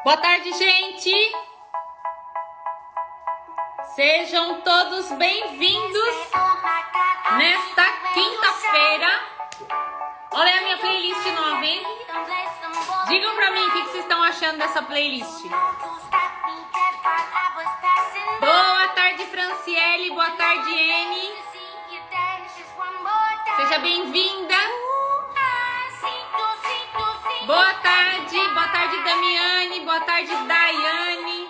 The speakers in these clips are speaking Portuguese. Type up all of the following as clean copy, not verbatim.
Boa tarde, gente! Sejam todos bem-vindos nesta quinta-feira. Olha a minha playlist nova, hein? Digam pra mim o que vocês estão achando dessa playlist. Boa tarde, Franciele. Boa tarde, Anne. Seja bem-vinda. Boa tarde, Damiane. Boa tarde, Daiane.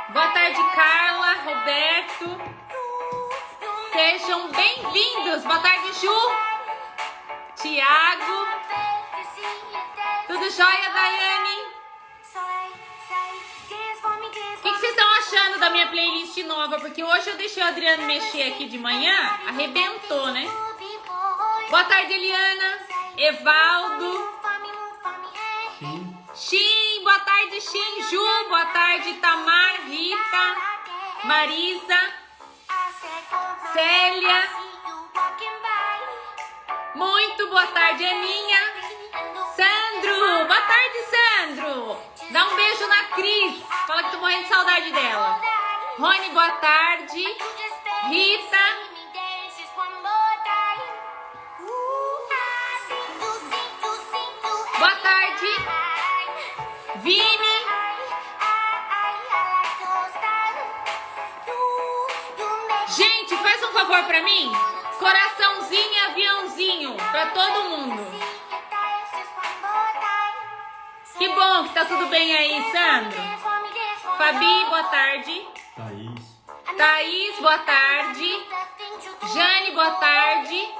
Boa tarde, Carla, Roberto. Sejam bem-vindos. Boa tarde, Ju. Tiago. Tudo jóia, Daiane? O que vocês estão achando da minha playlist nova? Porque hoje eu deixei o Adriano mexer aqui de manhã. Arrebentou, né? Boa tarde, Eliana. Evaldo. Xim, boa tarde, Xim. Ju, boa tarde, Tamar, Rita, Marisa, Célia. Muito boa tarde, Aninha. Sandro, boa tarde, Sandro. Dá um beijo na Cris. Fala que tô morrendo de saudade dela. Rony, boa tarde. Rita. Boa tarde. Vini. Gente, faz um favor pra mim. Coraçãozinho e aviãozinho pra todo mundo. Que bom que tá tudo bem aí, Sandro. Fabi, boa tarde. Thaís, boa tarde. Jane, boa tarde.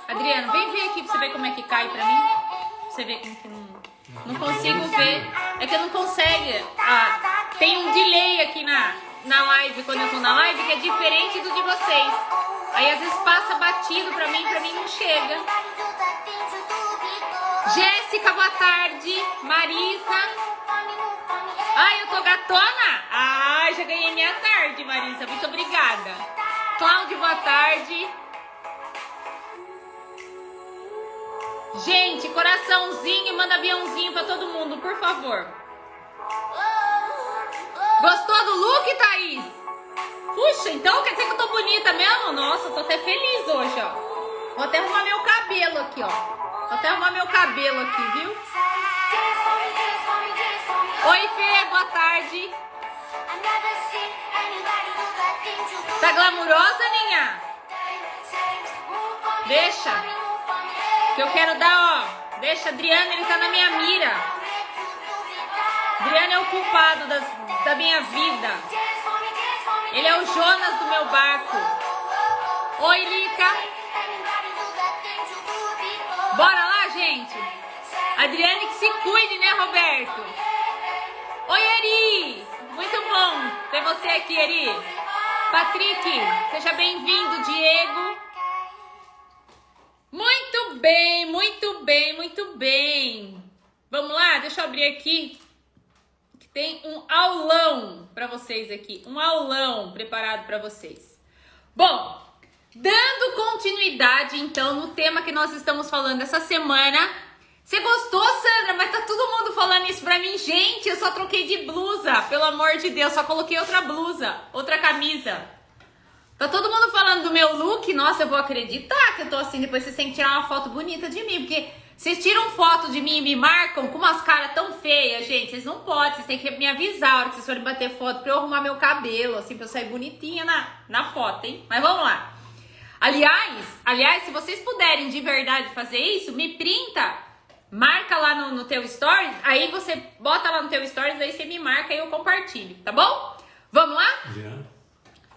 Adriano, vem ver aqui pra você ver como é que cai pra mim. Pra você ver como que não consigo ver. É que eu não consigo. Tem um delay aqui na live, quando eu tô na live, que é diferente do de vocês. Aí às vezes passa batido pra mim não chega. Jéssica, boa tarde. Marisa. Ai, eu tô gatona? Ai, já ganhei minha tarde, Marisa. Muito obrigada. Cláudio, boa tarde. Gente, coraçãozinho, manda aviãozinho pra todo mundo, por favor. Gostou do look, Thaís? Puxa, então quer dizer que eu tô bonita mesmo? Nossa, eu tô até feliz hoje, ó. Vou até arrumar meu cabelo aqui, ó. Vou até arrumar meu cabelo aqui, viu? Oi, Fê, boa tarde. Tá glamurosa, Ninha? Deixa. Que eu quero dar, ó. Deixa, Adriano, ele tá na minha mira. Adriano é o culpado da minha vida. Ele é o Jonas do meu barco. Oi, Lica. Bora lá, gente. Adriane que se cuide, né, Roberto? Oi, Eri. Muito bom ter você aqui, Eri. Patrick, seja bem-vindo. Diego. Muito bem, muito bem, muito bem. Vamos lá, deixa eu abrir aqui. Que tem um aulão para vocês aqui. Um aulão preparado para vocês. Bom, dando continuidade, então, no tema que nós estamos falando essa semana. Você gostou, Sandra? Mas tá todo mundo falando isso pra mim. Gente, eu só troquei de blusa. Pelo amor de Deus, só coloquei outra blusa, outra camisa. Tá todo mundo falando do meu look. Nossa, eu vou acreditar que eu tô assim. Depois vocês têm que tirar uma foto bonita de mim. Porque vocês tiram foto de mim e me marcam com umas caras tão feias, gente. Vocês não podem. Vocês têm que me avisar a hora que vocês forem bater foto pra eu arrumar meu cabelo, assim, pra eu sair bonitinha na foto, hein? Mas vamos lá. Aliás, se vocês puderem de verdade fazer isso, me printa, marca lá no teu stories. Aí você bota lá no teu stories, aí você me marca e eu compartilho, tá bom? Vamos lá? Yeah.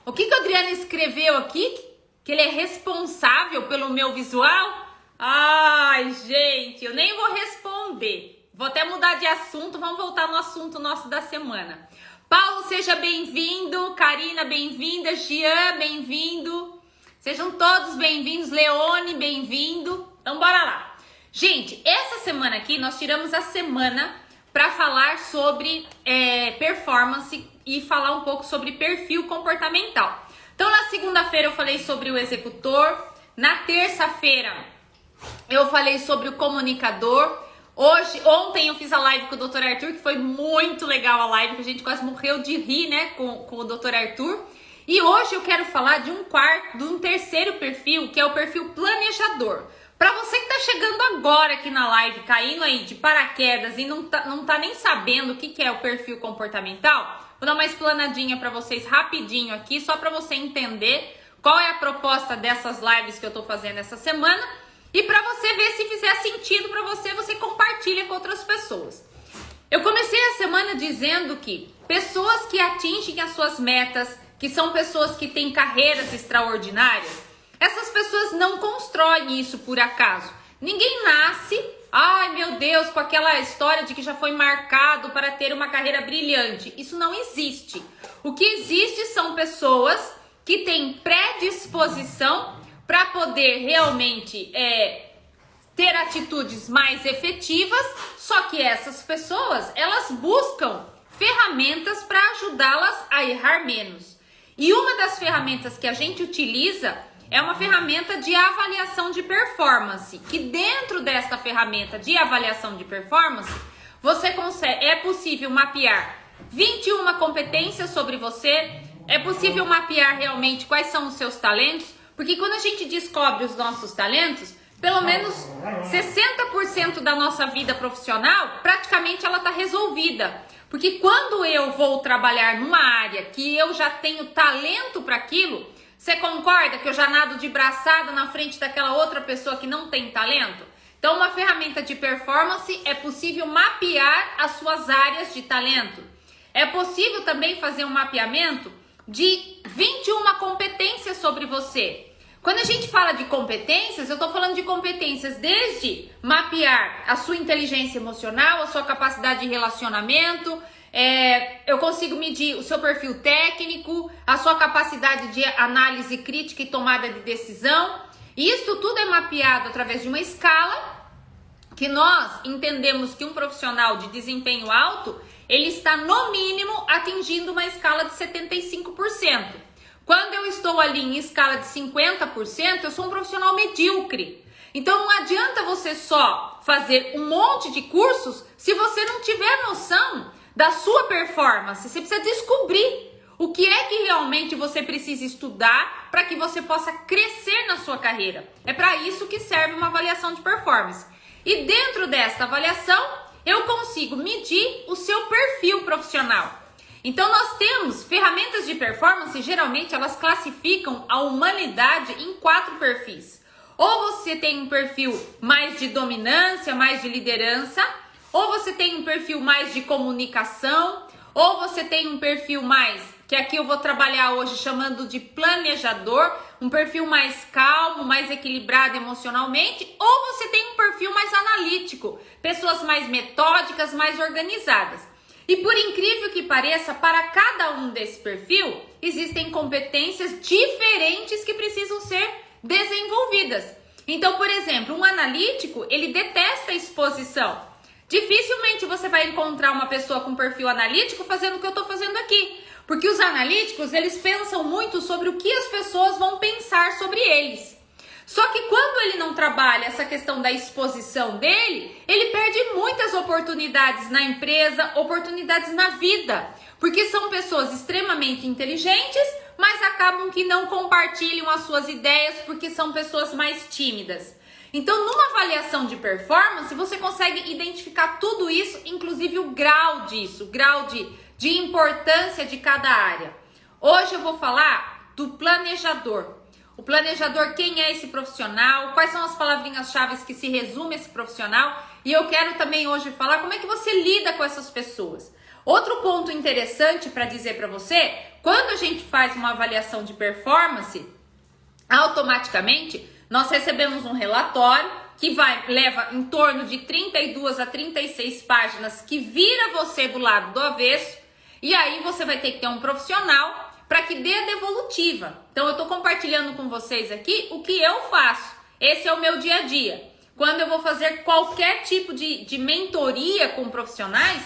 O que o Adriano escreveu aqui? Que ele é responsável pelo meu visual? Ai, gente, eu nem vou responder. Vou até mudar de assunto, vamos voltar no assunto nosso da semana. Paulo, seja bem-vindo. Karina, bem-vinda. Jean, bem-vindo. Sejam todos bem-vindos. Leone, bem-vindo. Então, bora lá. Gente, essa semana aqui, nós tiramos a semana para falar sobre performance e falar um pouco sobre perfil comportamental. Então, na segunda-feira eu falei sobre o executor, na terça-feira eu falei sobre o comunicador, Ontem eu fiz a live com o Dr. Arthur, que foi muito legal a live, que a gente quase morreu de rir, né, com o Dr. Arthur. E hoje eu quero falar de um terceiro perfil, que é o perfil planejador. Para você que tá chegando agora aqui na live, caindo aí de paraquedas e não tá nem sabendo o que é o perfil comportamental, vou dar uma explanadinha para vocês rapidinho aqui, só para você entender qual é a proposta dessas lives que eu tô fazendo essa semana. E para você ver se fizer sentido para você, você compartilha com outras pessoas. Eu comecei a semana dizendo que pessoas que atingem as suas metas, que são pessoas que têm carreiras extraordinárias, essas pessoas não constroem isso por acaso. Ninguém nasce, ai meu Deus, com aquela história de que já foi marcado para ter uma carreira brilhante. Isso não existe. O que existe são pessoas que têm predisposição para poder realmente ter atitudes mais efetivas, só que essas pessoas, elas buscam ferramentas para ajudá-las a errar menos. E uma das ferramentas que a gente utiliza é uma ferramenta de avaliação de performance, que dentro desta ferramenta de avaliação de performance, é possível mapear 21 competências sobre você, é possível mapear realmente quais são os seus talentos, porque quando a gente descobre os nossos talentos, pelo menos 60% da nossa vida profissional, praticamente ela está resolvida. Porque quando eu vou trabalhar numa área que eu já tenho talento para aquilo, você concorda que eu já nado de braçada na frente daquela outra pessoa que não tem talento? Então, uma ferramenta de performance é possível mapear as suas áreas de talento. É possível também fazer um mapeamento de 21 competências sobre você. Quando a gente fala de competências, eu estou falando de competências desde mapear a sua inteligência emocional, a sua capacidade de relacionamento, eu consigo medir o seu perfil técnico, a sua capacidade de análise crítica e tomada de decisão. E isso tudo é mapeado através de uma escala que nós entendemos que um profissional de desempenho alto, ele está no mínimo atingindo uma escala de 75%. Quando eu estou ali em escala de 50%, eu sou um profissional medíocre. Então não adianta você só fazer um monte de cursos se você não tiver noção da sua performance. Você precisa descobrir o que é que realmente você precisa estudar para que você possa crescer na sua carreira. É para isso que serve uma avaliação de performance. E dentro desta avaliação, eu consigo medir o seu perfil profissional. Então nós temos ferramentas de performance, geralmente elas classificam a humanidade em 4 perfis. Ou você tem um perfil mais de dominância, mais de liderança, ou você tem um perfil mais de comunicação, ou você tem um perfil mais, que aqui eu vou trabalhar hoje chamando de planejador, um perfil mais calmo, mais equilibrado emocionalmente, ou você tem um perfil mais analítico, pessoas mais metódicas, mais organizadas. E por incrível que pareça, para cada um desse perfil, existem competências diferentes que precisam ser desenvolvidas. Então, por exemplo, um analítico, ele detesta a exposição. Dificilmente você vai encontrar uma pessoa com perfil analítico fazendo o que eu estou fazendo aqui. Porque os analíticos, eles pensam muito sobre o que as pessoas vão pensar sobre eles. Só que quando ele não trabalha essa questão da exposição dele, ele perde muitas oportunidades na empresa, oportunidades na vida. Porque são pessoas extremamente inteligentes, mas acabam que não compartilham as suas ideias porque são pessoas mais tímidas. Então, numa avaliação de performance, você consegue identificar tudo isso, inclusive o grau disso, o grau de importância de cada área. Hoje eu vou falar do planejador. O planejador, quem é esse profissional? Quais são as palavrinhas-chave que se resume esse profissional? E eu quero também hoje falar como é que você lida com essas pessoas. Outro ponto interessante para dizer para você, quando a gente faz uma avaliação de performance, automaticamente nós recebemos um relatório que leva em torno de 32 a 36 páginas que vira você do lado do avesso, e aí você vai ter que ter um profissional para que dê a devolutiva. Então eu estou compartilhando com vocês aqui o que eu faço. Esse é o meu dia a dia. Quando eu vou fazer qualquer tipo de mentoria com profissionais,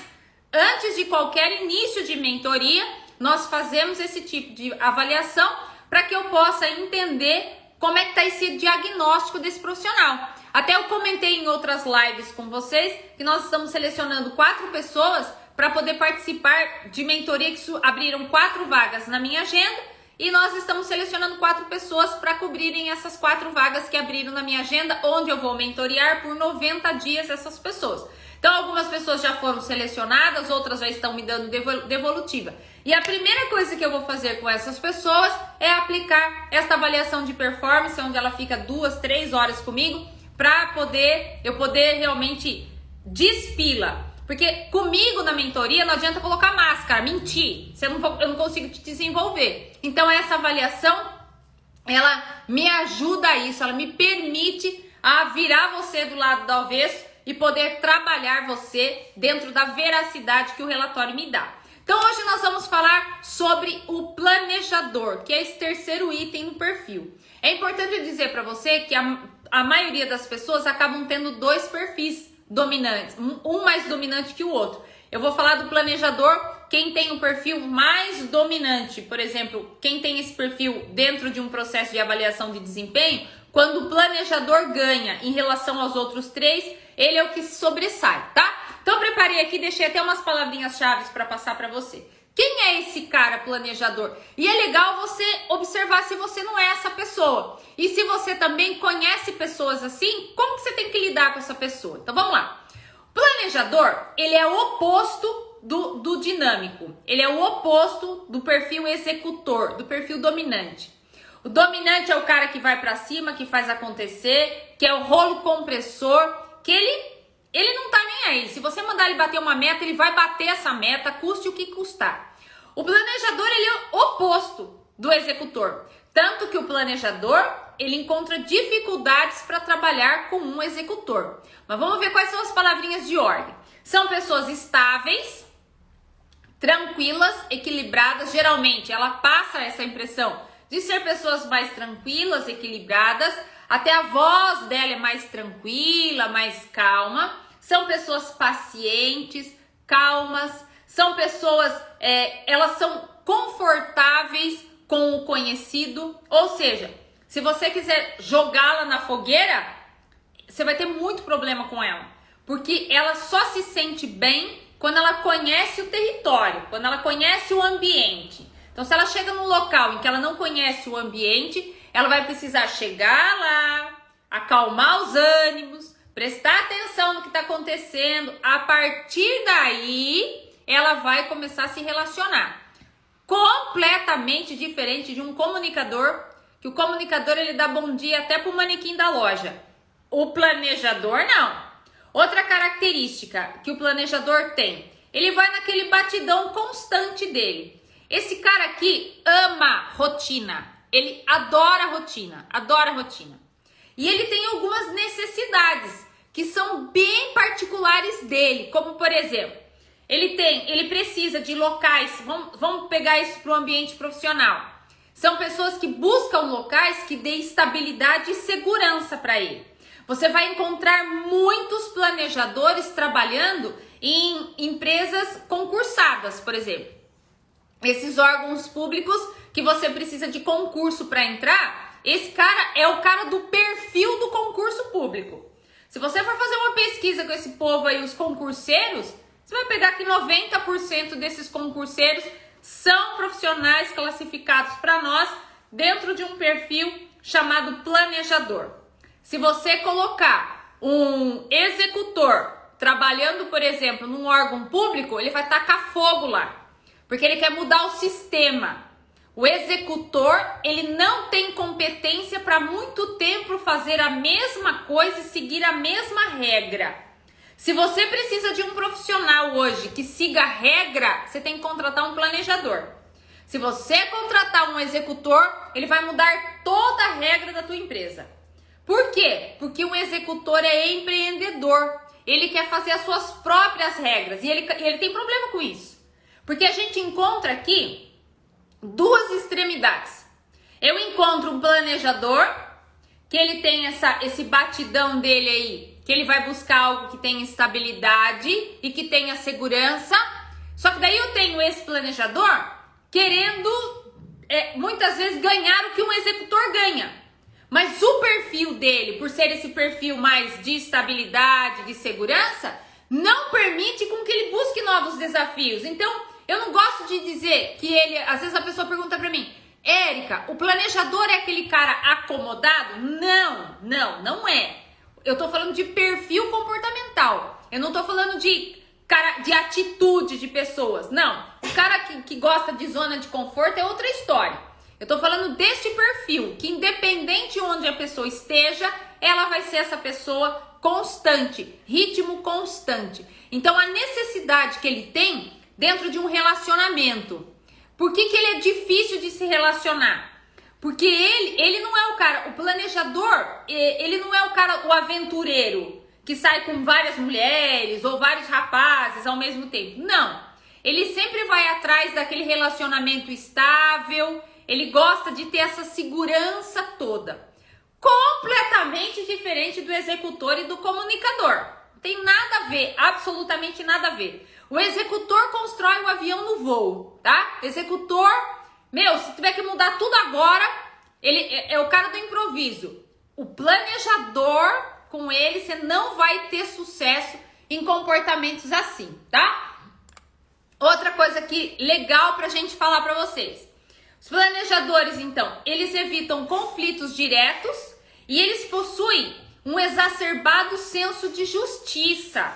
antes de qualquer início de mentoria, nós fazemos esse tipo de avaliação para que eu possa entender como é que tá esse diagnóstico desse profissional. Até eu comentei em outras lives com vocês que nós estamos selecionando 4 pessoas para poder participar de mentoria, que abriram 4 vagas na minha agenda, e nós estamos selecionando 4 pessoas para cobrirem essas 4 vagas que abriram na minha agenda, onde eu vou mentorear por 90 dias essas pessoas. Então, algumas pessoas já foram selecionadas, outras já estão me dando devolutiva. E a primeira coisa que eu vou fazer com essas pessoas é aplicar esta avaliação de performance, onde ela fica 2, 3 horas comigo, para eu poder realmente despila. Porque comigo na mentoria não adianta colocar máscara, mentir. Eu não consigo te desenvolver. Então, essa avaliação, ela me ajuda a isso, ela me permite a virar você do lado do avesso e poder trabalhar você dentro da veracidade que o relatório me dá. Então hoje nós vamos falar sobre o planejador, que é esse terceiro item no perfil. É importante dizer para você que a maioria das pessoas acabam tendo 2 perfis dominantes, um mais dominante que o outro. Eu vou falar do planejador, quem tem o perfil mais dominante, por exemplo, quem tem esse perfil dentro de um processo de avaliação de desempenho, quando o planejador ganha em relação aos outros 3, ele é o que se sobressai, tá? Então eu preparei aqui, deixei até umas palavrinhas-chave para passar para você. Quem é esse cara planejador? E é legal você observar se você não é essa pessoa. E se você também conhece pessoas assim, como que você tem que lidar com essa pessoa? Então vamos lá. O planejador, ele é o oposto do dinâmico. Ele é o oposto do perfil executor, do perfil dominante. O dominante é o cara que vai para cima, que faz acontecer, que é o rolo compressor, que ele não tá nem aí. Se você mandar ele bater uma meta, ele vai bater essa meta, custe o que custar. O planejador, ele é o oposto do executor. Tanto que o planejador, ele encontra dificuldades para trabalhar com um executor. Mas vamos ver quais são as palavrinhas de ordem. São pessoas estáveis, tranquilas, equilibradas. Geralmente, ela passa essa impressão de ser pessoas mais tranquilas, equilibradas. Até a voz dela é mais tranquila, mais calma. São pessoas pacientes, calmas. São pessoas, elas são confortáveis com o conhecido. Ou seja, se você quiser jogá-la na fogueira, você vai ter muito problema com ela. Porque ela só se sente bem quando ela conhece o território, quando ela conhece o ambiente. Então, se ela chega num local em que ela não conhece o ambiente, ela vai precisar chegar lá, acalmar os ânimos, prestar atenção no que está acontecendo. A partir daí, ela vai começar a se relacionar. Completamente diferente de um comunicador, que o comunicador ele dá bom dia até para o manequim da loja. O planejador não. Outra característica que o planejador tem, ele vai naquele batidão constante dele. Esse cara aqui ama rotina, ele adora rotina, adora rotina. E ele tem algumas necessidades que são bem particulares dele, como por exemplo, ele precisa de locais, vamos pegar isso para o ambiente profissional. São pessoas que buscam locais que dê estabilidade e segurança para ele. Você vai encontrar muitos planejadores trabalhando em empresas concursadas, por exemplo. Esses órgãos públicos que você precisa de concurso para entrar, esse cara é o cara do perfil do concurso público. Se você for fazer uma pesquisa com esse povo aí, os concurseiros, você vai pegar que 90% desses concurseiros são profissionais classificados para nós dentro de um perfil chamado planejador. Se você colocar um executor trabalhando, por exemplo, num órgão público, ele vai tacar fogo lá. Porque ele quer mudar o sistema. O executor, ele não tem competência para muito tempo fazer a mesma coisa e seguir a mesma regra. Se você precisa de um profissional hoje que siga a regra, você tem que contratar um planejador. Se você contratar um executor, ele vai mudar toda a regra da tua empresa. Por quê? Porque o executor é empreendedor. Ele quer fazer as suas próprias regras e ele tem problema com isso. Porque a gente encontra aqui 2 extremidades. Eu encontro um planejador, que ele tem esse batidão dele aí, que ele vai buscar algo que tenha estabilidade e que tenha segurança. Só que daí eu tenho esse planejador querendo, muitas vezes, ganhar o que um executor ganha. Mas o perfil dele, por ser esse perfil mais de estabilidade, de segurança, não permite com que ele busque novos desafios. Então, eu não gosto de dizer que ele... Às vezes a pessoa pergunta pra mim, Érica, o planejador é aquele cara acomodado? Não é. Eu tô falando de perfil comportamental. Eu não tô falando de atitude de pessoas. Não. O cara que gosta de zona de conforto é outra história. Eu tô falando deste perfil, que independente de onde a pessoa esteja, ela vai ser essa pessoa constante, ritmo constante. Então, a necessidade que ele tem dentro de um relacionamento. Por que ele é difícil de se relacionar? Porque ele não é o cara, o planejador, ele não é o cara, o aventureiro, que sai com várias mulheres ou vários rapazes ao mesmo tempo. Não. Ele sempre vai atrás daquele relacionamento estável, ele gosta de ter essa segurança toda. Completamente diferente do executor e do comunicador. Não tem nada a ver, absolutamente nada a ver. O executor constrói o avião no voo, tá? Executor, se tiver que mudar tudo agora, ele é o cara do improviso. O planejador, com ele, você não vai ter sucesso em comportamentos assim, tá? Outra coisa aqui legal pra gente falar pra vocês. Os planejadores, então, eles evitam conflitos diretos e eles possuem um exacerbado senso de justiça.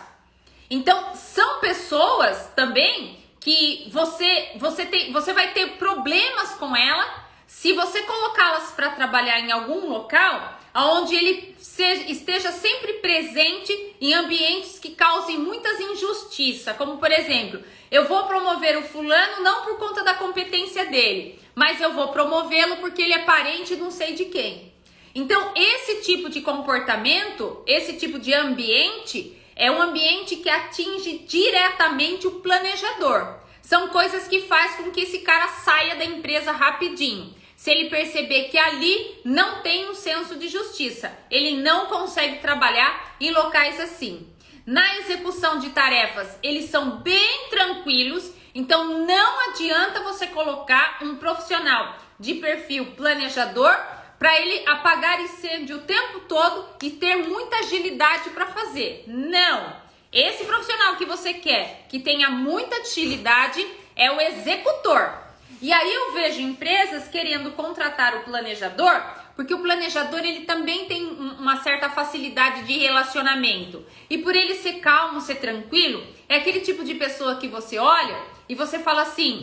Então, são pessoas também que você vai ter problemas com ela se você colocá-las para trabalhar em algum local onde ele esteja sempre presente em ambientes que causem muitas injustiças, como por exemplo, eu vou promover o fulano não por conta da competência dele, mas eu vou promovê-lo porque ele é parente não sei de quem. Então, esse tipo de comportamento, esse tipo de ambiente, é um ambiente que atinge diretamente o planejador. São coisas que faz com que esse cara saia da empresa rapidinho. Se ele perceber que ali não tem um senso de justiça, ele não consegue trabalhar em locais assim. Na execução de tarefas, eles são bem tranquilos, então não adianta você colocar um profissional de perfil planejador para ele apagar incêndio o tempo todo e ter muita agilidade para fazer. Não! Esse profissional que você quer, que tenha muita agilidade, é o executor. E aí eu vejo empresas querendo contratar o planejador, porque o planejador ele também tem uma certa facilidade de relacionamento. E por ele ser calmo, ser tranquilo, é aquele tipo de pessoa que você olha e você fala assim,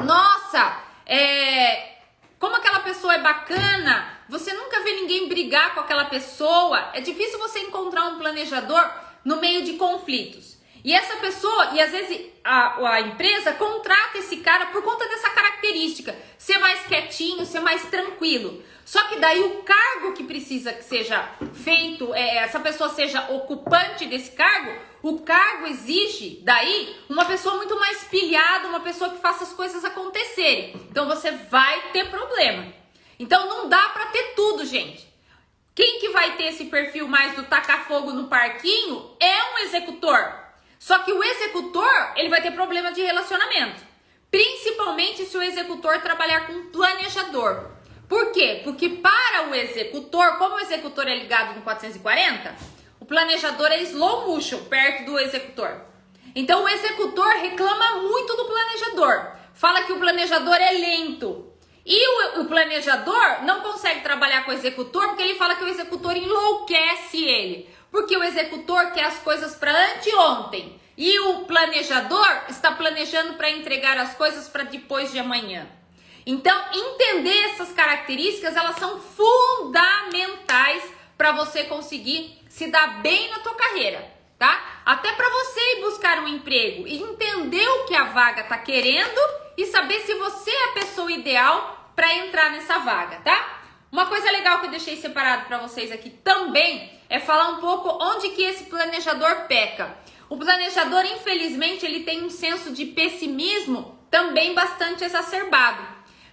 nossa, como aquela pessoa é bacana, você nunca vê ninguém brigar com aquela pessoa, é difícil você encontrar um planejador no meio de conflitos. E essa pessoa, e às vezes a empresa contrata esse cara por conta dessa característica, ser mais quietinho, ser mais tranquilo. Só que daí o cargo que precisa que seja feito, essa pessoa seja ocupante desse cargo, o cargo exige daí uma pessoa muito mais pilhada, uma pessoa que faça as coisas acontecerem. Então você vai ter problema. Então não dá pra ter tudo, gente. Quem que vai ter esse perfil mais do tacar fogo no parquinho é um executor. Só que o executor, ele vai ter problema de relacionamento. Principalmente se o executor trabalhar com um planejador. Por quê? Porque para o executor, como o executor é ligado no 440, o planejador é slow motion, perto do executor. Então o executor reclama muito do planejador. Fala que o planejador é lento. E o planejador não consegue trabalhar com o executor porque ele fala que o executor enlouquece ele. Porque o executor quer as coisas para anteontem. E o planejador está planejando para entregar as coisas para depois de amanhã. Então, entender essas características, elas são fundamentais para você conseguir se dar bem na tua carreira, tá? Até para você ir buscar um emprego e entender o que a vaga está querendo e saber se você é a pessoa ideal para entrar nessa vaga, tá? Uma coisa legal que eu deixei separado para vocês aqui também é falar um pouco onde que esse planejador peca. O planejador, infelizmente, ele tem um senso de pessimismo também bastante exacerbado.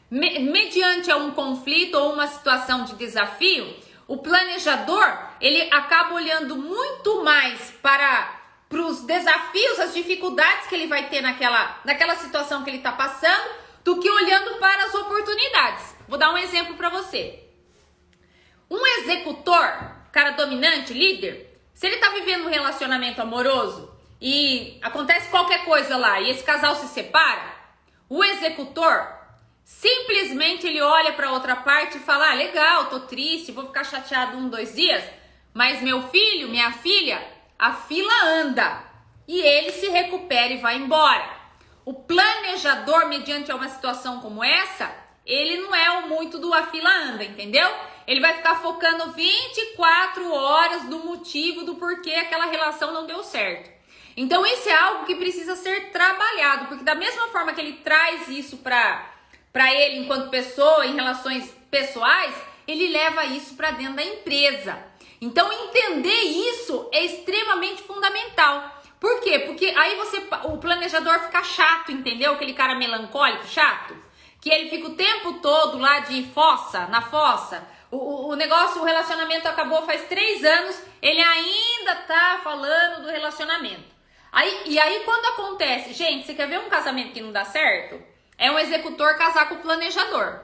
Mediante um conflito ou uma situação de desafio, o planejador, ele acaba olhando muito mais para os desafios, as dificuldades que ele vai ter naquela situação que ele está passando, do que olhando para as oportunidades. Vou dar um exemplo para você. Um executor, cara dominante, líder, se ele tá vivendo um relacionamento amoroso e acontece qualquer coisa lá e esse casal se separa, o executor simplesmente ele olha para outra parte e fala: ah, legal, tô triste, vou ficar chateado 1, 2 dias, mas meu filho, minha filha, a fila anda e ele se recupera e vai embora. O planejador, mediante uma situação como essa, ele não é o muito do a fila anda, entendeu? Ele vai ficar focando 24 horas do motivo do porquê aquela relação não deu certo. Então isso é algo que precisa ser trabalhado, porque da mesma forma que ele traz isso para ele enquanto pessoa, em relações pessoais, ele leva isso para dentro da empresa. Então entender isso é extremamente fundamental. Por quê? Porque aí o planejador fica chato, entendeu? Aquele cara melancólico, chato, que ele fica o tempo todo lá de na fossa. O relacionamento acabou faz 3 anos, ele ainda tá falando do relacionamento. E aí quando acontece, gente, você quer ver um casamento que não dá certo? É um executor casar com o planejador.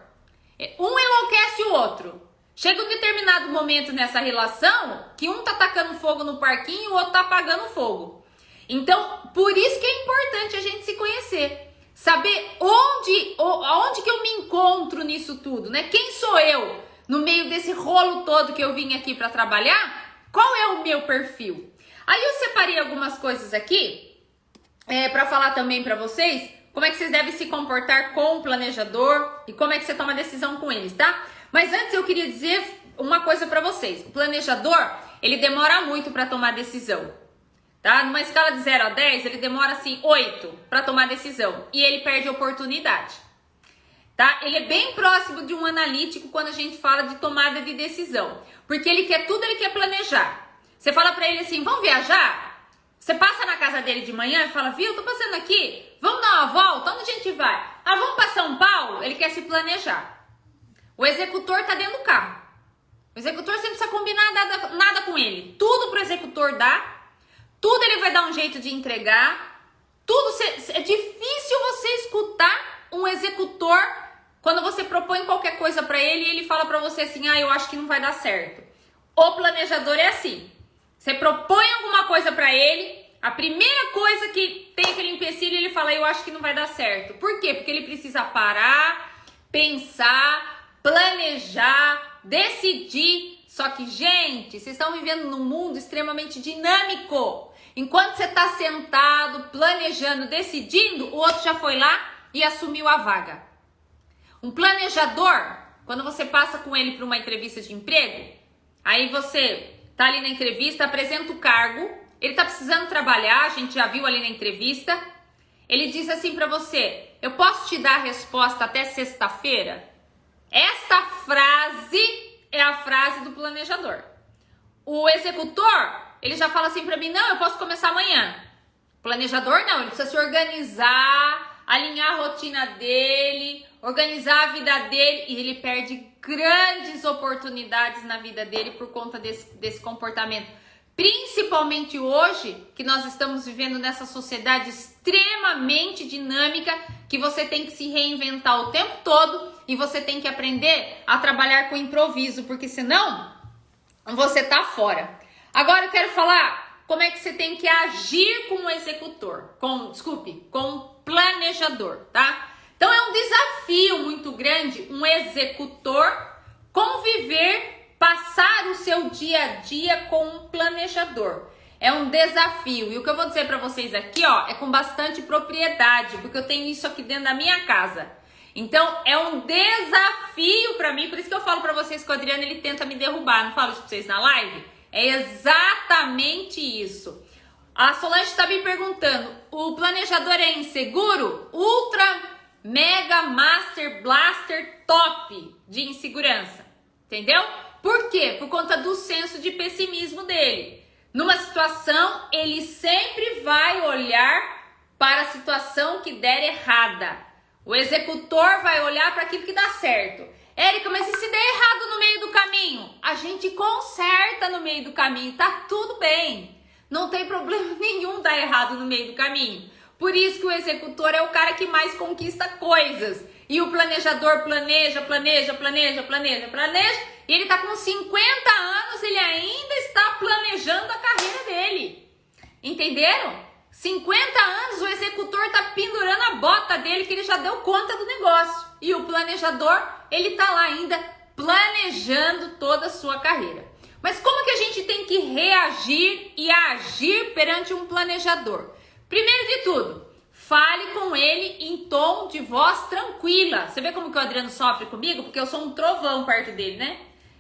Um enlouquece o outro. Chega um determinado momento nessa relação que um tá tacando fogo no parquinho e o outro tá apagando fogo. Então, por isso que é importante a gente se conhecer. Saber onde que eu me encontro nisso tudo, né? Quem sou eu no meio desse rolo todo que eu vim aqui para trabalhar? Qual é o meu perfil? Aí eu separei algumas coisas aqui para falar também para vocês como é que vocês devem se comportar com o planejador e como é que você toma decisão com eles, tá? Mas antes eu queria dizer uma coisa para vocês. O planejador, ele demora muito para tomar decisão, tá? Numa escala de 0 a 10, ele demora assim 8 para tomar decisão e ele perde oportunidade, tá? Ele é bem próximo de um analítico quando a gente fala de tomada de decisão, porque ele quer tudo, ele quer planejar. Você fala para ele assim: vamos viajar? Você passa na casa dele de manhã e fala: viu, tô passando aqui, vamos dar uma volta, onde a gente vai? Ah, vamos para São Paulo? Ele quer se planejar. O executor tá dentro do carro. O executor você não precisa combinar nada com ele. Tudo pro executor dá, tudo ele vai dar um jeito de entregar, tudo. É difícil você escutar um executor quando você propõe qualquer coisa para ele e ele fala para você assim: ah, eu acho que não vai dar certo. O planejador é assim. Você propõe alguma coisa para ele, a primeira coisa que tem aquele empecilho, ele fala: eu acho que não vai dar certo. Por quê? Porque ele precisa parar, pensar, planejar, decidir. Só que, gente, vocês estão vivendo num mundo extremamente dinâmico. Enquanto você está sentado, planejando, decidindo, o outro já foi lá e assumiu a vaga. Um planejador, quando você passa com ele para uma entrevista de emprego, aí você tá ali na entrevista, apresenta o cargo, ele tá precisando trabalhar, a gente já viu ali na entrevista. Ele diz assim pra você: eu posso te dar a resposta até sexta-feira? Esta frase é a frase do planejador. O executor, ele já fala assim pra mim: não, eu posso começar amanhã. O planejador não, ele precisa se organizar, alinhar a rotina dele, organizar a vida dele, e ele perde grandes oportunidades na vida dele por conta desse comportamento. Principalmente hoje, que nós estamos vivendo nessa sociedade extremamente dinâmica, que você tem que se reinventar o tempo todo e você tem que aprender a trabalhar com improviso, porque senão você tá fora. Agora eu quero falar como é que você tem que agir com o executor, com o planejador, tá? Então é um desafio muito grande um executor conviver, passar o seu dia a dia com um planejador. É um desafio. E o que eu vou dizer para vocês aqui, ó, é com bastante propriedade, porque eu tenho isso aqui dentro da minha casa. Então é um desafio para mim, por isso que eu falo para vocês que o Adriano ele tenta me derrubar. Não falo isso para vocês na live? É exatamente isso. A Solange está me perguntando: o planejador é inseguro? Ultra Mega Master Blaster top de insegurança, entendeu? Por quê? Por conta do senso de pessimismo dele. Numa situação, ele sempre vai olhar para a situação que der errada. O executor vai olhar para aquilo que dá certo. Érica, mas e se der errado no meio do caminho? A gente conserta no meio do caminho, tá tudo bem. Não tem problema nenhum dar errado no meio do caminho. Por isso que o executor é o cara que mais conquista coisas. E o planejador planeja E ele tá com 50 anos, ele ainda está planejando a carreira dele. Entenderam? 50 anos, o executor tá pendurando a bota dele, que ele já deu conta do negócio. E o planejador, ele tá lá ainda planejando toda a sua carreira. Mas como que a gente tem que reagir e agir perante um planejador? Primeiro de tudo, fale com ele em tom de voz tranquila. Você vê como que o Adriano sofre comigo? Porque eu sou um trovão perto dele, né?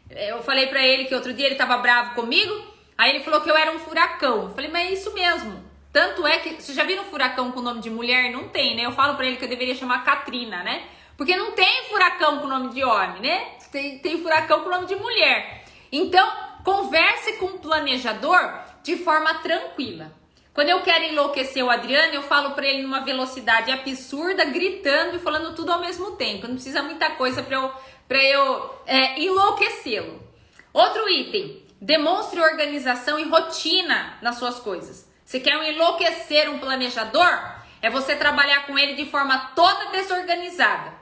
Eu falei pra ele que outro dia ele tava bravo comigo, aí ele falou que eu era um furacão. Eu falei, mas é isso mesmo. Tanto é que, você já viu um furacão com nome de mulher? Não tem, né? Eu falo pra ele que eu deveria chamar Katrina, né? Porque não tem furacão com nome de homem, né? Tem furacão com nome de mulher. Então, converse com o planejador de forma tranquila. Quando eu quero enlouquecer o Adriano, eu falo pra ele numa velocidade absurda, gritando e falando tudo ao mesmo tempo. Não precisa muita coisa pra eu enlouquecê-lo. Outro item, demonstre organização e rotina nas suas coisas. Você quer enlouquecer um planejador? É você trabalhar com ele de forma toda desorganizada.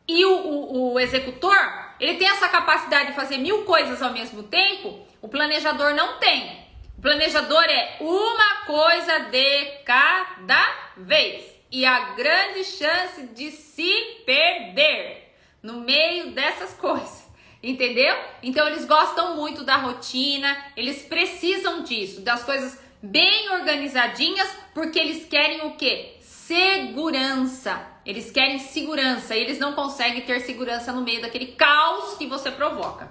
E o executor, ele tem essa capacidade de fazer 1000 coisas ao mesmo tempo, o planejador não tem. O planejador é uma coisa de cada vez. E a grande chance de se perder no meio dessas coisas. Entendeu? Então eles gostam muito da rotina, eles precisam disso, das coisas bem organizadinhas, porque eles querem o quê? Segurança. Eles querem segurança e eles não conseguem ter segurança no meio daquele caos que você provoca.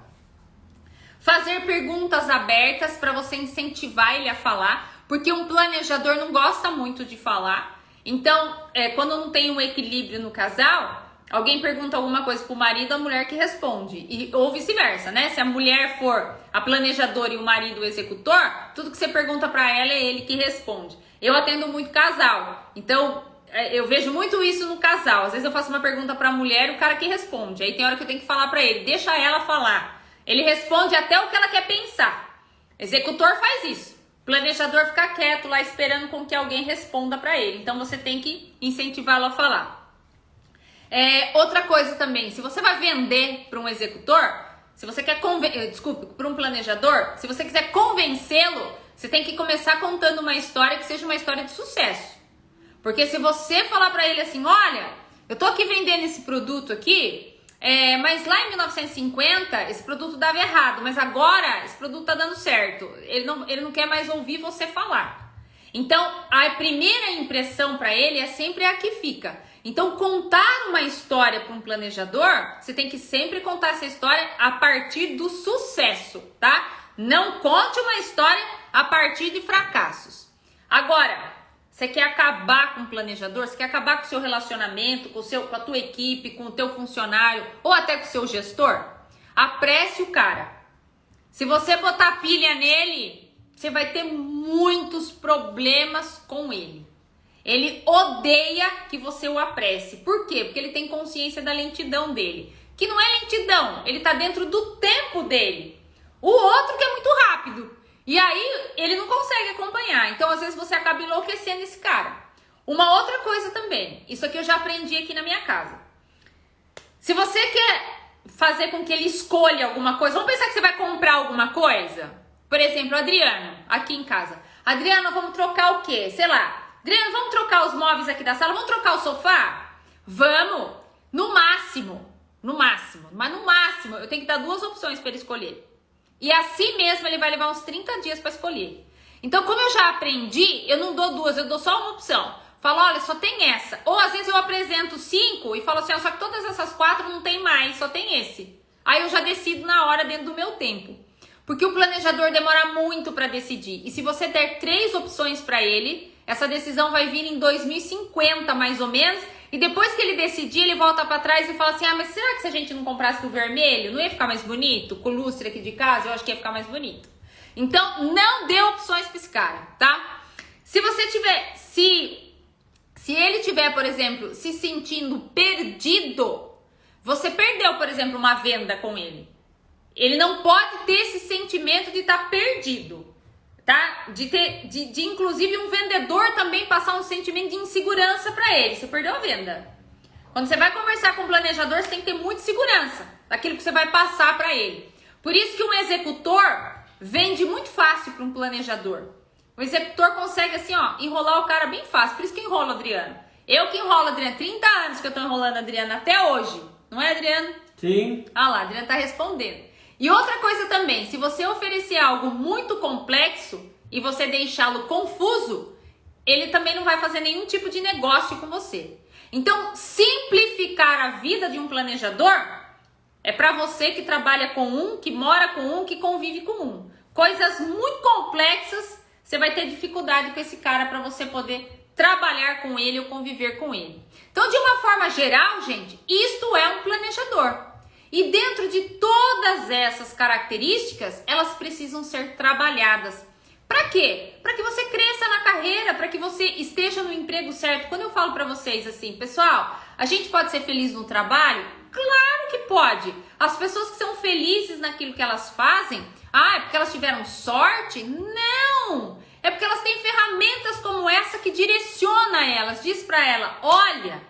Fazer perguntas abertas para você incentivar ele a falar, porque um planejador não gosta muito de falar. Então, quando não tem um equilíbrio no casal, alguém pergunta alguma coisa pro marido, a mulher que responde. Ou vice-versa, né? Se a mulher for a planejadora e o marido o executor, tudo que você pergunta para ela é ele que responde. Eu atendo muito casal, então eu vejo muito isso no casal. Às vezes eu faço uma pergunta pra mulher e o cara que responde. Aí tem hora que eu tenho que falar pra ele, deixa ela falar. Ele responde até o que ela quer pensar. Executor faz isso. Planejador fica quieto lá esperando com que alguém responda pra ele. Então você tem que incentivá-lo a falar. Outra coisa também, se você vai vender para um executor, se você quer para um planejador, se você quiser convencê-lo, você tem que começar contando uma história que seja uma história de sucesso. Porque se você falar para ele assim, olha, eu tô aqui vendendo esse produto aqui, mas lá em 1950 esse produto dava errado, mas agora esse produto tá dando certo. Ele não quer mais ouvir você falar. Então, a primeira impressão para ele é sempre a que fica. Então, contar uma história para um planejador, você tem que sempre contar essa história a partir do sucesso, tá? Não conte uma história a partir de fracassos. Agora, você quer acabar com o planejador? Você quer acabar com o seu relacionamento, com a tua equipe, com o teu funcionário ou até com o seu gestor? Apresse o cara. Se você botar pilha nele, você vai ter muitos problemas com ele. Ele odeia que você o apresse. Por quê? Porque ele tem consciência da lentidão dele. Que não é lentidão, ele tá dentro do tempo dele. O outro que é muito rápido. E aí, ele não consegue acompanhar. Então, às vezes, você acaba enlouquecendo esse cara. Uma outra coisa também. Isso aqui eu já aprendi aqui na minha casa. Se você quer fazer com que ele escolha alguma coisa, vamos pensar que você vai comprar alguma coisa? Por exemplo, Adriano, aqui em casa. Adriano, vamos trocar o quê? Sei lá. Adriano, vamos trocar os móveis aqui da sala? Vamos trocar o sofá? Vamos! No máximo. Mas no máximo, eu tenho que dar 2 opções para ele escolher. E assim mesmo ele vai levar uns 30 dias para escolher. Então, como eu já aprendi, eu não dou 2, eu dou só uma opção. Falo, olha, só tem essa. Ou às vezes eu apresento 5 e falo assim, só que todas essas 4 não tem mais, só tem esse. Aí eu já decido na hora dentro do meu tempo. Porque o planejador demora muito para decidir. E se você der 3 opções para ele, essa decisão vai vir em 2050 mais ou menos. E depois que ele decidir, ele volta para trás e fala assim, mas será que se a gente não comprasse o vermelho, não ia ficar mais bonito? Com o lustre aqui de casa, eu acho que ia ficar mais bonito. Então, não dê opções para esse cara, tá? Se você tiver, se ele tiver, por exemplo, se sentindo perdido, você perdeu, por exemplo, uma venda com ele. Ele não pode ter esse sentimento de estar perdido, tá? De inclusive um vendedor também passar um sentimento de insegurança para ele. Você perdeu a venda. Quando você vai conversar com o planejador, você tem que ter muita segurança daquilo que você vai passar para ele. Por isso que um executor vende muito fácil para um planejador. O executor consegue assim, ó, enrolar o cara bem fácil. Por isso que enrola, Adriano. Eu que enrolo, Adriano. 30 anos que eu tô enrolando a Adriana até hoje. Não é, Adriano? Sim. Ah lá, a Adriana tá respondendo. E outra coisa também, se você oferecer algo muito complexo e você deixá-lo confuso, ele também não vai fazer nenhum tipo de negócio com você. Então, simplificar a vida de um planejador é para você que trabalha com um, que mora com um, que convive com um. Coisas muito complexas, você vai ter dificuldade com esse cara para você poder trabalhar com ele ou conviver com ele. Então, de uma forma geral, gente, isto é um planejador. E dentro de todas essas características, elas precisam ser trabalhadas. Para quê? Para que você cresça na carreira, para que você esteja no emprego certo. Quando eu falo para vocês assim, pessoal, a gente pode ser feliz no trabalho? Claro que pode. As pessoas que são felizes naquilo que elas fazem, é porque elas tiveram sorte? Não! É porque elas têm ferramentas como essa que direciona elas. Diz para ela, olha,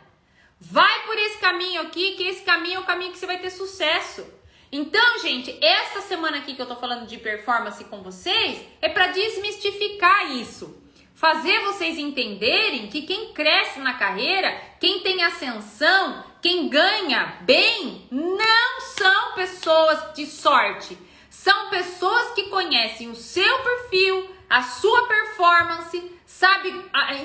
vai por esse caminho aqui, que esse caminho é o caminho que você vai ter sucesso. Então, gente, essa semana aqui que eu tô falando de performance com vocês é para desmistificar isso. Fazer vocês entenderem que quem cresce na carreira, quem tem ascensão, quem ganha bem, não são pessoas de sorte. São pessoas que conhecem o seu perfil, a sua performance, sabe,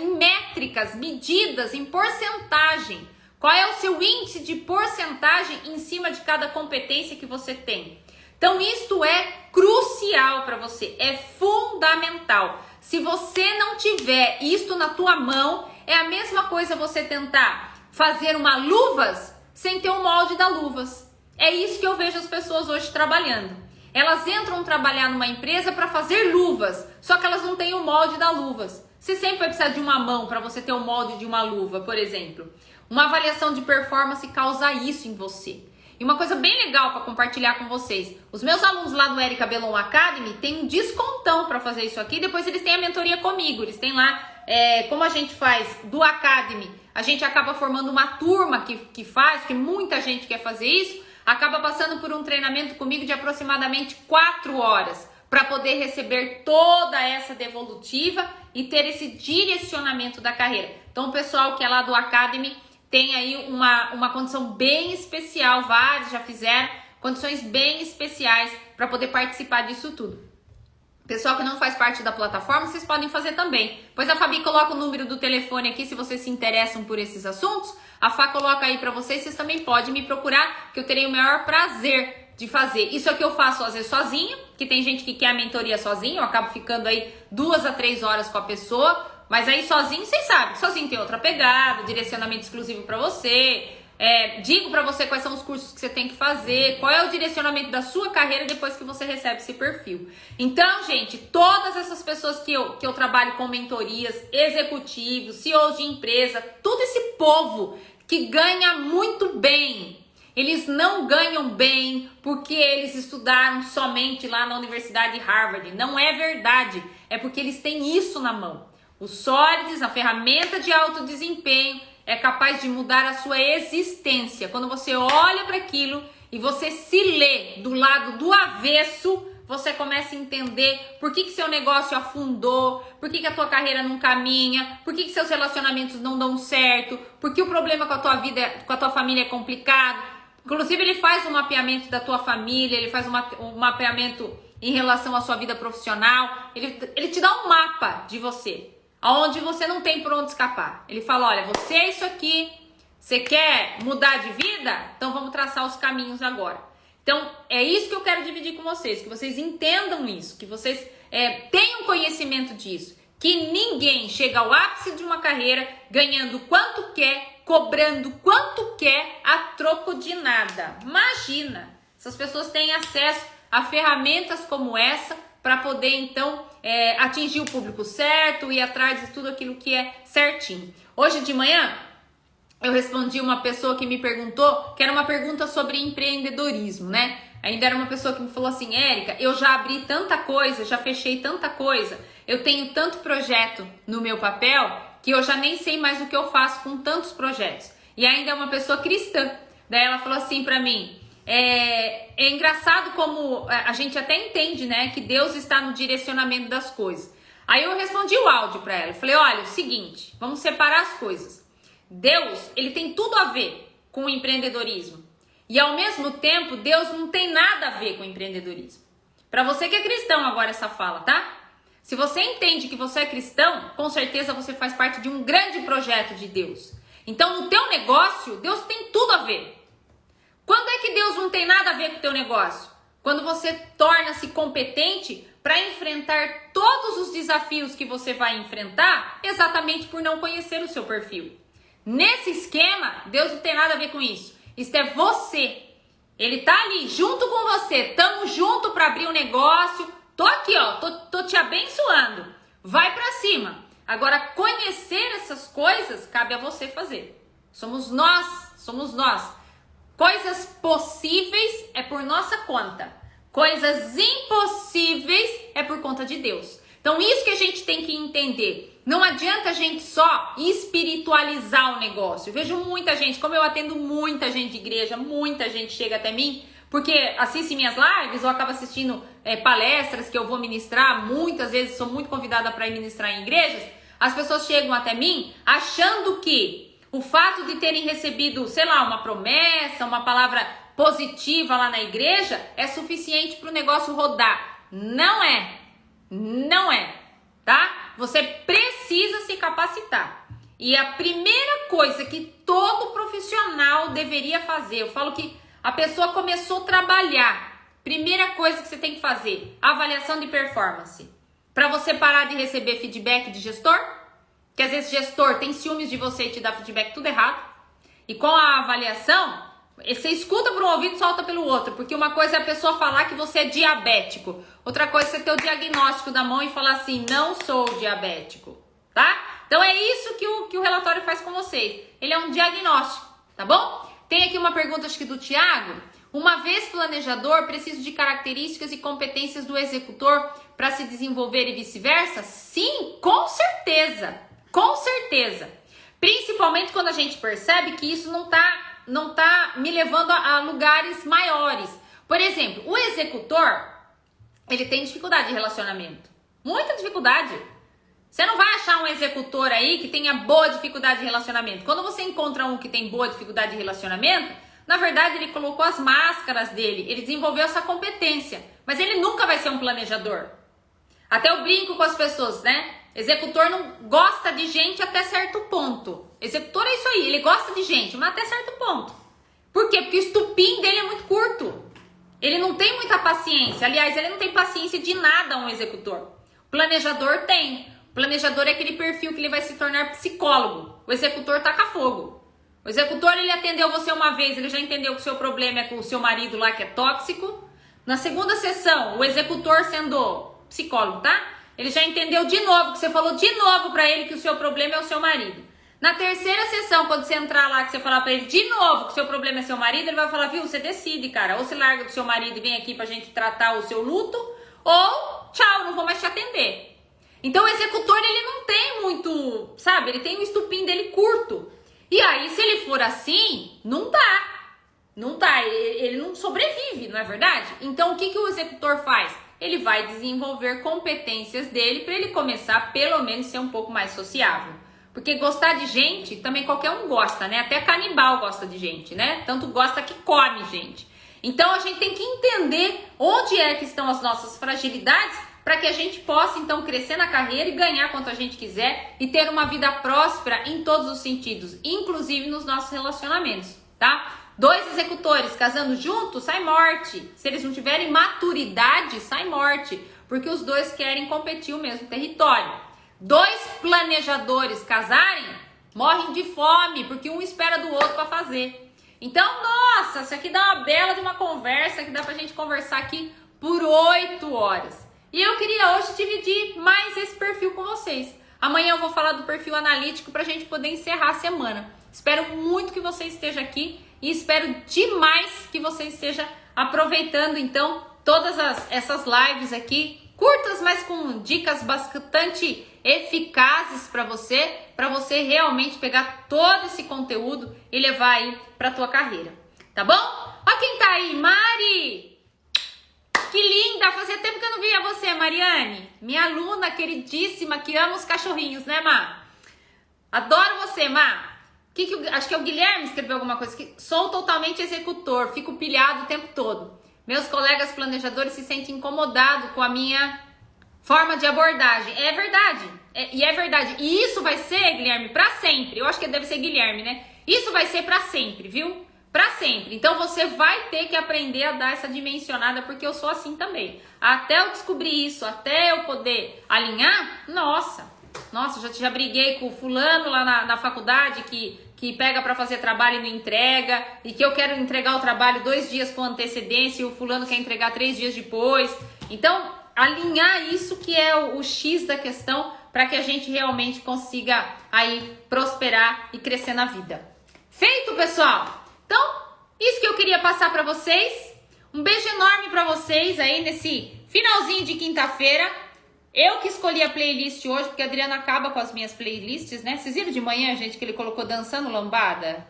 em métricas, medidas, em porcentagem. Qual é o seu índice de porcentagem em cima de cada competência que você tem? Então, isto é crucial para você, é fundamental. Se você não tiver isto na tua mão, é a mesma coisa você tentar fazer uma luvas sem ter o molde da luvas. É isso que eu vejo as pessoas hoje trabalhando. Elas entram trabalhar numa empresa para fazer luvas, só que elas não têm o molde da luvas. Você sempre vai precisar de uma mão para você ter o molde de uma luva, por exemplo. Uma avaliação de performance causa isso em você. E uma coisa bem legal para compartilhar com vocês. Os meus alunos lá do Érica Belon Academy têm um descontão para fazer isso aqui. Depois eles têm a mentoria comigo. Eles têm lá, como a gente faz do Academy, a gente acaba formando uma turma que faz, que muita gente quer fazer isso, acaba passando por um treinamento comigo de aproximadamente 4 horas para poder receber toda essa devolutiva e ter esse direcionamento da carreira. Então o pessoal que é lá do Academy tem aí uma condição bem especial, vários já fizeram condições bem especiais para poder participar disso tudo. Pessoal que não faz parte da plataforma, vocês podem fazer também. Pois a Fabi coloca o número do telefone aqui se vocês se interessam por esses assuntos. A Fá coloca aí para vocês também podem me procurar, que eu terei o maior prazer de fazer. Isso é que eu faço às vezes sozinha, que tem gente que quer a mentoria sozinha, eu acabo ficando aí 2 a 3 horas com a pessoa. Mas aí sozinho, vocês sabem, sozinho tem outra pegada, direcionamento exclusivo para você, digo para você quais são os cursos que você tem que fazer, qual é o direcionamento da sua carreira depois que você recebe esse perfil. Então, gente, todas essas pessoas que eu trabalho com mentorias, executivos, CEOs de empresa, todo esse povo que ganha muito bem, eles não ganham bem porque eles estudaram somente lá na Universidade de Harvard. Não é verdade, é porque eles têm isso na mão. O Solids, a ferramenta de alto desempenho, é capaz de mudar a sua existência. Quando você olha para aquilo e você se lê do lado do avesso, você começa a entender por que seu negócio afundou, por que a tua carreira não caminha, por que seus relacionamentos não dão certo, por que o problema com a tua vida, com a tua família é complicado. Inclusive, ele faz um mapeamento da tua família, ele faz um mapeamento em relação à sua vida profissional, ele te dá um mapa de você, onde você não tem por onde escapar. Ele fala, olha, você é isso aqui, você quer mudar de vida? Então vamos traçar os caminhos agora. Então é isso que eu quero dividir com vocês, que vocês entendam isso, que vocês tenham conhecimento disso, que ninguém chega ao ápice de uma carreira ganhando quanto quer, cobrando quanto quer a troco de nada. Imagina, essas pessoas têm acesso a ferramentas como essa para poder então atingir o público certo e ir atrás de tudo aquilo que é certinho. Hoje de manhã eu respondi uma pessoa que me perguntou, que era uma pergunta sobre empreendedorismo, né? Ainda era uma pessoa que me falou assim, Érica, eu já abri tanta coisa, já fechei tanta coisa, eu tenho tanto projeto no meu papel que eu já nem sei mais o que eu faço com tantos projetos. E ainda é uma pessoa cristã. Daí ela falou assim pra mim, É engraçado como a gente até entende, né, que Deus está no direcionamento das coisas. Aí eu respondi o áudio para ela. Falei, olha, é o seguinte, vamos separar as coisas. Deus, ele tem tudo a ver com o empreendedorismo. E ao mesmo tempo, Deus não tem nada a ver com o empreendedorismo. Para você que é cristão agora essa fala, tá? Se você entende que você é cristão, com certeza você faz parte de um grande projeto de Deus. Então, no teu negócio, Deus tem tudo a ver. Quando é que Deus não tem nada a ver com o teu negócio? Quando você torna-se competente para enfrentar todos os desafios que você vai enfrentar, exatamente por não conhecer o seu perfil. Nesse esquema, Deus não tem nada a ver com isso. Isso é você. Ele tá ali junto com você. Tamo junto para abrir um negócio. Tô aqui, ó. Tô te abençoando. Vai para cima. Agora, conhecer essas coisas cabe a você fazer. Somos nós. Coisas possíveis é por nossa conta. Coisas impossíveis é por conta de Deus. Então, isso que a gente tem que entender. Não adianta a gente só espiritualizar o negócio. Eu vejo muita gente, como eu atendo muita gente de igreja, muita gente chega até mim, porque assiste minhas lives ou acaba assistindo palestras que eu vou ministrar. Muitas vezes sou muito convidada para ir ministrar em igrejas. As pessoas chegam até mim achando que o fato de terem recebido, sei lá, uma promessa, uma palavra positiva lá na igreja é suficiente para o negócio rodar. Não é, tá? Você precisa se capacitar. E a primeira coisa que todo profissional deveria fazer, eu falo que a pessoa começou a trabalhar, primeira coisa que você tem que fazer, avaliação de performance. Para você parar de receber feedback de gestor, que às vezes o gestor tem ciúmes de você e te dá feedback tudo errado. E com a avaliação, você escuta por um ouvido e solta pelo outro. Porque uma coisa é a pessoa falar que você é diabético. Outra coisa é você ter o diagnóstico da mão e falar assim, não sou diabético, tá? Então é isso que o relatório faz com vocês. Ele é um diagnóstico, tá bom? Tem aqui uma pergunta, acho que do Thiago. Uma vez planejador, preciso de características e competências do executor para se desenvolver e vice-versa? Sim, com certeza. Com certeza. Principalmente quando a gente percebe que isso não tá me levando a lugares maiores. Por exemplo, o executor, ele tem dificuldade de relacionamento. Muita dificuldade. Você não vai achar um executor aí que tenha boa dificuldade de relacionamento. Quando você encontra um que tem boa dificuldade de relacionamento, na verdade ele colocou as máscaras dele, ele desenvolveu essa competência. Mas ele nunca vai ser um planejador. Até eu brinco com as pessoas, né? Executor não gosta de gente até certo ponto. Executor é isso aí, ele gosta de gente, mas até certo ponto. Por quê? Porque o estupim dele é muito curto. Ele não tem muita paciência. Aliás, ele não tem paciência de nada, um executor. O planejador tem. O planejador é aquele perfil que ele vai se tornar psicólogo. O executor taca fogo. O executor, ele atendeu você uma vez, ele já entendeu que o seu problema é com o seu marido lá que é tóxico. Na segunda sessão, o executor sendo psicólogo, tá? Ele já entendeu de novo, que você falou de novo pra ele que o seu problema é o seu marido. Na terceira sessão, quando você entrar lá, que você falar pra ele de novo que o seu problema é seu marido, ele vai falar, viu, você decide, cara. Ou você larga do seu marido e vem aqui pra gente tratar o seu luto, ou tchau, não vou mais te atender. Então o executor, ele não tem muito, sabe, ele tem o estupim dele curto. E aí, se ele for assim, não dá, ele não sobrevive, não é verdade? Então o que o executor faz? Ele vai desenvolver competências dele para ele começar a pelo menos ser um pouco mais sociável. Porque gostar de gente, também qualquer um gosta, né? Até canibal gosta de gente, né? Tanto gosta que come gente. Então a gente tem que entender onde é que estão as nossas fragilidades para que a gente possa então crescer na carreira e ganhar quanto a gente quiser e ter uma vida próspera em todos os sentidos, inclusive nos nossos relacionamentos, tá? 2 executores casando juntos, sai morte. Se eles não tiverem maturidade, sai morte. Porque os dois querem competir o mesmo território. 2 planejadores casarem, morrem de fome, porque um espera do outro para fazer. Então, nossa, isso aqui dá uma bela de uma conversa, que dá pra gente conversar aqui por 8 horas. E eu queria hoje dividir mais esse perfil com vocês. Amanhã eu vou falar do perfil analítico pra gente poder encerrar a semana. Espero muito que você esteja aqui. E espero demais que você esteja aproveitando, então, todas essas lives aqui, curtas, mas com dicas bastante eficazes para você realmente pegar todo esse conteúdo e levar aí para tua carreira, tá bom? Ó quem tá aí, Mari! Que linda! Fazia tempo que eu não via você, Mariane. Minha aluna queridíssima que ama os cachorrinhos, né, Má? Adoro você, Má. Acho que é o Guilherme escreveu alguma coisa. Sou totalmente executor, fico pilhado o tempo todo. Meus colegas planejadores se sentem incomodados com a minha forma de abordagem. É verdade. É verdade. E isso vai ser, Guilherme, pra sempre. Eu acho que deve ser Guilherme, né? Isso vai ser pra sempre, viu? Pra sempre. Então você vai ter que aprender a dar essa dimensionada, porque eu sou assim também. Até eu descobrir isso, até eu poder alinhar, nossa, já briguei com o fulano lá na faculdade que pega pra fazer trabalho e não entrega, e que eu quero entregar o trabalho 2 dias com antecedência e o fulano quer entregar 3 dias depois. Então, alinhar isso que é o X da questão para que a gente realmente consiga aí prosperar e crescer na vida. Feito, pessoal? Então, isso que eu queria passar para vocês. Um beijo enorme para vocês aí nesse finalzinho de quinta-feira. Eu que escolhi a playlist hoje, porque a Adriana acaba com as minhas playlists, né? Vocês viram de manhã, gente, que ele colocou Dançando Lambada?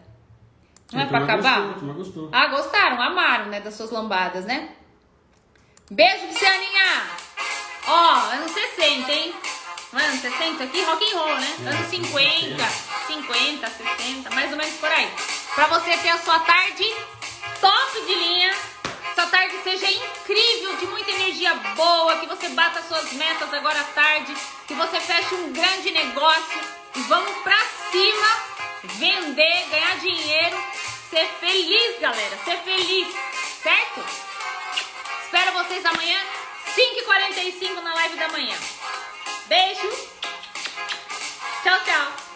Não é pra acabar? Gostou. Ah, gostaram? Amaram, né? Das suas lambadas, né? Beijo pra você, Aninha! Ó, anos 60, hein? Não é anos 60 isso aqui? Rock and roll, né? Anos 50, 60, mais ou menos por aí. Pra você ter a sua tarde top de linha. Sua tarde seja incrível, de muita energia boa, que você bata suas metas agora à tarde, que você feche um grande negócio e vamos pra cima, vender, ganhar dinheiro, ser feliz, galera, ser feliz, certo? Espero vocês amanhã, 5h45 na live da manhã. Beijo, tchau, tchau.